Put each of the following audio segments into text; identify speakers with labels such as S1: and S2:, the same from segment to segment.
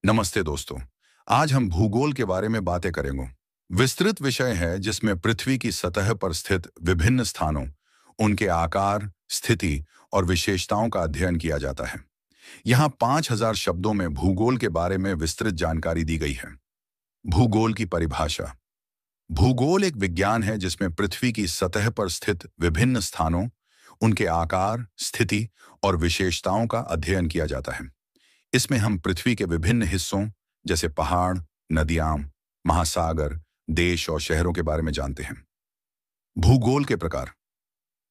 S1: नमस्ते दोस्तों। आज हम भूगोल के बारे में बातें करेंगे। विस्तृत विषय है जिसमें पृथ्वी की सतह पर स्थित विभिन्न स्थानों, उनके आकार, स्थिति और विशेषताओं का अध्ययन किया जाता है। यहाँ 5000 शब्दों में भूगोल के बारे में विस्तृत जानकारी दी गई है। भूगोल की परिभाषा। भूगोल एक विज्ञान है जिसमें पृथ्वी की सतह पर स्थित विभिन्न स्थानों, उनके आकार, स्थिति और विशेषताओं का अध्ययन किया जाता है। इसमें हम पृथ्वी के विभिन्न हिस्सों जैसे पहाड़, नदियां, महासागर, देश और शहरों के बारे में जानते हैं। भूगोल के प्रकार।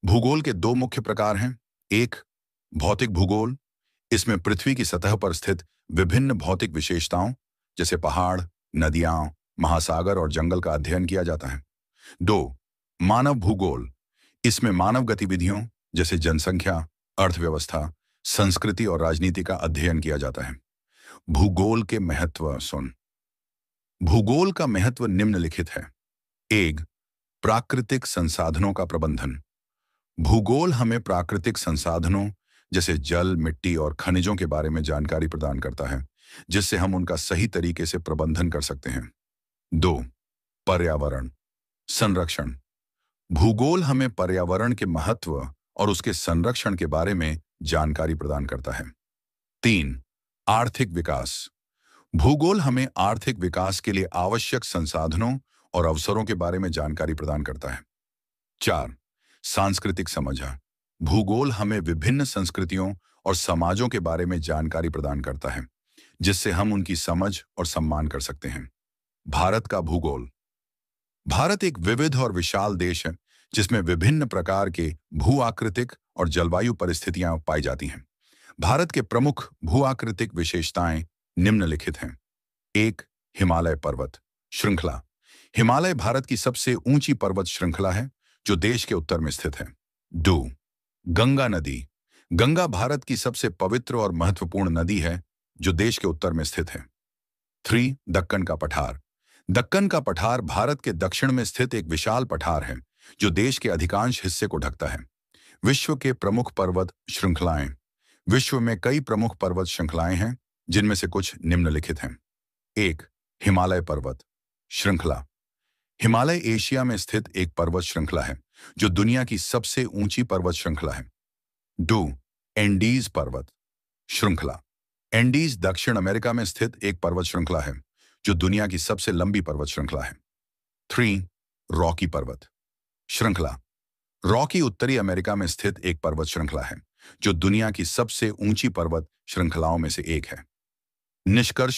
S1: भूगोल के दो मुख्य प्रकार हैं। एक, भौतिक भूगोल। इसमें पृथ्वी की सतह पर स्थित विभिन्न भौतिक विशेषताओं जैसे पहाड़, नदियां, महासागर और जंगल का अध्ययन किया जाता है। दो, मानव भूगोल। इसमें मानव गतिविधियों जैसे जनसंख्या, अर्थव्यवस्था, संस्कृति और राजनीति का अध्ययन किया जाता है। भूगोल के महत्व सुन। भूगोल का महत्व निम्नलिखित है। एक, प्राकृतिक संसाधनों का प्रबंधन। भूगोल हमें प्राकृतिक संसाधनों जैसे जल, मिट्टी और खनिजों के बारे में जानकारी प्रदान करता है, जिससे हम उनका सही तरीके से प्रबंधन कर सकते हैं। दो, पर्यावरण संरक्षण। भूगोल हमें पर्यावरण के महत्व और उसके संरक्षण के बारे में जानकारी प्रदान करता है। तीन, आर्थिक विकास। भूगोल हमें आर्थिक विकास के लिए आवश्यक संसाधनों और अवसरों के बारे में जानकारी प्रदान करता है। चार, सांस्कृतिक समझ। भूगोल हमें विभिन्न संस्कृतियों और समाजों के बारे में जानकारी प्रदान करता है, जिससे हम उनकी समझ और सम्मान कर सकते हैं। भारत का भूगोल। भारत एक विविध और विशाल देश है जिसमें विभिन्न प्रकार के भू-आकृतिक और जलवायु परिस्थितियां पाई जाती हैं। भारत के प्रमुख भू-आकृतिक विशेषताएं निम्नलिखित हैं। एक, हिमालय पर्वत श्रृंखला। हिमालय भारत की सबसे ऊंची पर्वत श्रृंखला है जो देश के उत्तर में स्थित है। दो, गंगा नदी। गंगा भारत की सबसे पवित्र और महत्वपूर्ण नदी है जो देश के उत्तर में स्थित है। थ्री, दक्कन का पठार। दक्कन का पठार भारत के दक्षिण में स्थित एक विशाल पठार है जो देश के अधिकांश हिस्से को ढकता है। विश्व के प्रमुख पर्वत श्रृंखलाएं। विश्व में कई प्रमुख पर्वत श्रृंखलाएं हैं जिनमें से कुछ निम्नलिखित हैं। एक, हिमालय पर्वत श्रृंखला। हिमालय एशिया में स्थित एक पर्वत श्रृंखला है जो दुनिया की सबसे ऊंची पर्वत श्रृंखला है। दो, एंडीज पर्वत श्रृंखला। एंडीज दक्षिण अमेरिका में स्थित एक पर्वत श्रृंखला है जो दुनिया की सबसे लंबी पर्वत श्रृंखला है। थ्री, रॉकी पर्वत श्रृंखला। रॉकी उत्तरी अमेरिका में स्थित एक पर्वत श्रृंखला है जो दुनिया की सबसे ऊंची पर्वत श्रृंखलाओं में से एक है। निष्कर्ष